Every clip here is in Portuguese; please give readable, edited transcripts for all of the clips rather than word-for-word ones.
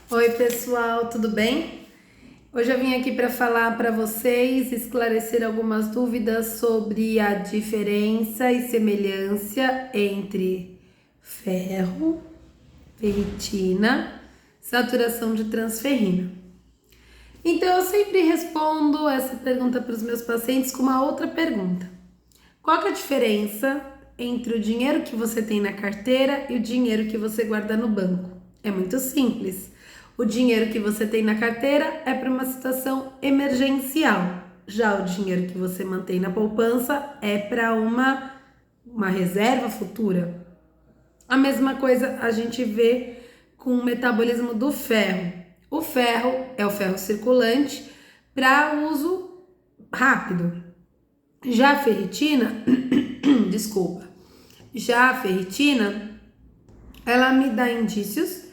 Oi, pessoal, tudo bem? Hoje eu vim aqui para falar para vocês, esclarecer algumas dúvidas sobre a diferença e semelhança entre ferro, ferritina, saturação de transferrina. Então, eu sempre respondo essa pergunta para os meus pacientes com uma outra pergunta. Qual que é a diferença entre o dinheiro que você tem na carteira e o dinheiro que você guarda no banco? É muito simples. O dinheiro que você tem na carteira é para uma situação emergencial. Já o dinheiro que você mantém na poupança é para uma reserva futura. A mesma coisa a gente vê com o metabolismo do ferro. O ferro é o ferro circulante para uso rápido. Já a ferritina, desculpa, já a ferritina, ela me dá indícios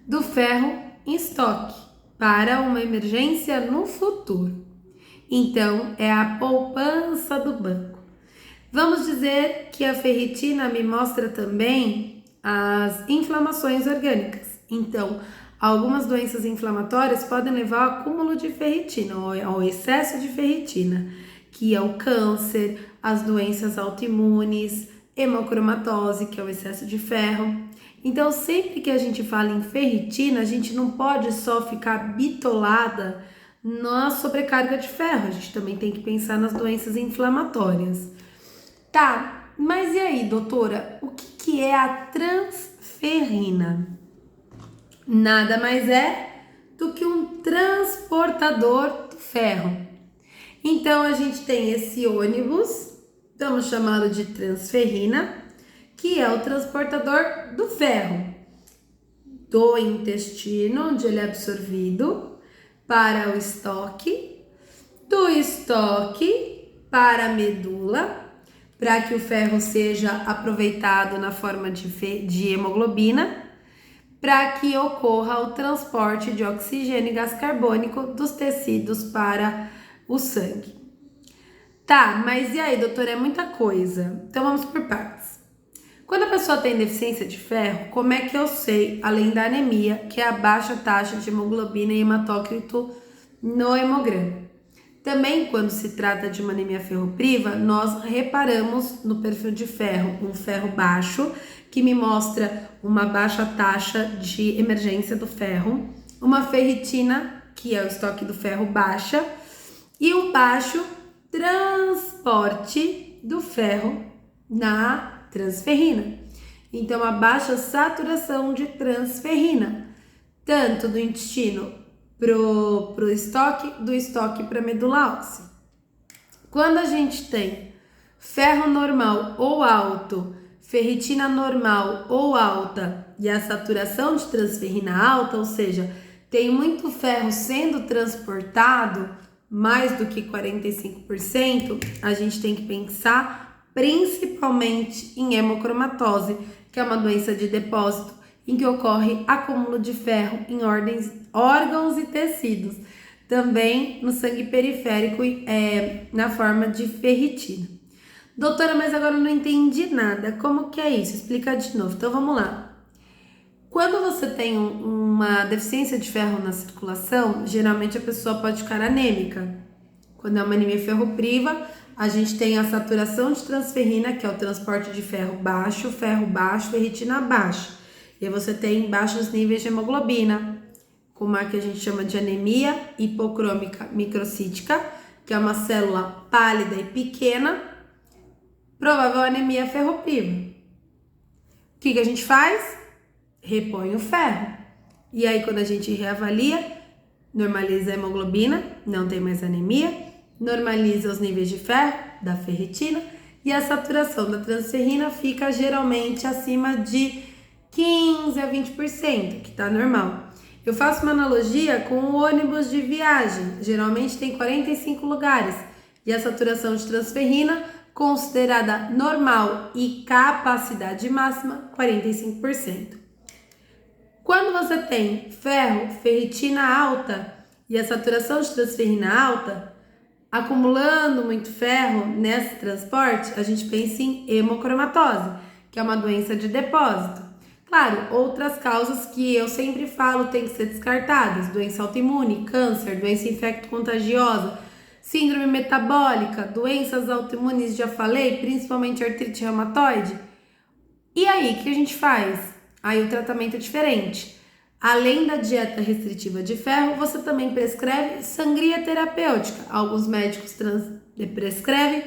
do ferro em estoque para uma emergência no futuro. Então, é a poupança do banco. Vamos dizer que a ferritina me mostra também as inflamações orgânicas. Então, algumas doenças inflamatórias podem levar ao acúmulo de ferritina, ao excesso de ferritina, que é o câncer, as doenças autoimunes, hemocromatose, que é o excesso de ferro. Então, sempre que a gente fala em ferritina, a gente não pode só ficar bitolada na sobrecarga de ferro, a gente também tem que pensar nas doenças inflamatórias. Tá, mas e aí, doutora, o que é a transferrina? Nada mais é do que um transportador do ferro. Então, a gente tem esse ônibus, vamos chamá-lo de transferrina, que é o transportador do ferro, do intestino, onde ele é absorvido, para o estoque, do estoque para a medula, para que o ferro seja aproveitado na forma de hemoglobina, para que ocorra o transporte de oxigênio e gás carbônico dos tecidos para o sangue. Tá, mas e aí, doutora, é muita coisa. Então vamos por partes. Quando a pessoa tem deficiência de ferro, como é que eu sei, além da anemia, que é a baixa taxa de hemoglobina e hematócrito no hemograma? Também, quando se trata de uma anemia ferropriva, nós reparamos no perfil de ferro, um ferro baixo, que me mostra uma baixa taxa de emergência do ferro, uma ferritina, que é o estoque do ferro baixa, e um baixo transporte do ferro na transferrina. Então, a baixa saturação de transferrina, tanto do intestino pro estoque, do estoque para a medula óssea. Quando a gente tem ferro normal ou alto, ferritina normal ou alta e a saturação de transferrina alta, ou seja, tem muito ferro sendo transportado, mais do que 45%, a gente tem que pensar principalmente em hemocromatose, que é uma doença de depósito em que ocorre acúmulo de ferro em órgãos e tecidos, também no sangue periférico na forma de ferritina. Doutora, mas agora eu não entendi nada, como que é isso? Explica de novo, então vamos lá. Quando você tem uma deficiência de ferro na circulação, geralmente a pessoa pode ficar anêmica. Quando é uma anemia ferropriva, a gente tem a saturação de transferrina, que é o transporte de ferro baixo, ferritina baixa. E aí você tem baixos níveis de hemoglobina, como a que a gente chama de anemia hipocrômica microcítica, que é uma célula pálida e pequena, provável anemia ferropriva. O que a gente faz? Repõe o ferro. E aí, quando a gente reavalia, normaliza a hemoglobina, não tem mais anemia, normaliza os níveis de ferro, da ferritina, e a saturação da transferrina fica geralmente acima de 15 a 20%, que tá normal. Eu faço uma analogia com o ônibus de viagem, geralmente tem 45 lugares, e a saturação de transferrina, considerada normal e capacidade máxima, 45%. Quando você tem ferro, ferritina alta e a saturação de transferrina alta, acumulando muito ferro nesse transporte, a gente pensa em hemocromatose, que é uma doença de depósito. Claro, outras causas que eu sempre falo têm que ser descartadas: doença autoimune, câncer, doença infecto-contagiosa, síndrome metabólica, doenças autoimunes, já falei, principalmente artrite reumatoide. E aí, o que a gente faz? Aí o tratamento é diferente. Além da dieta restritiva de ferro, você também prescreve sangria terapêutica. Alguns médicos prescrevem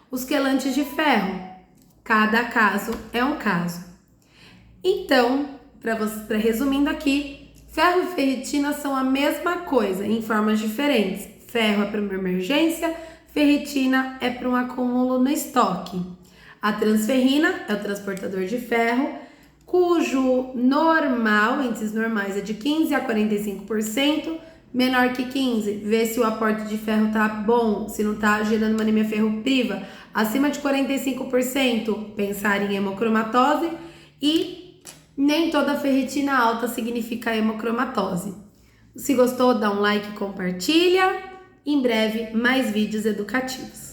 os quelantes de ferro. Cada caso é um caso. Então, para resumindo aqui, ferro e ferritina são a mesma coisa, em formas diferentes. Ferro é para uma emergência, ferritina é para um acúmulo no estoque. A transferrina é o transportador de ferro, cujo normal, índices normais, é de 15% a 45%, menor que 15%, vê se o aporte de ferro tá bom, se não tá gerando uma anemia ferropriva. Acima de 45%, pensar em hemocromatose, e nem toda ferritina alta significa hemocromatose. Se gostou, dá um like e compartilha. Em breve, mais vídeos educativos.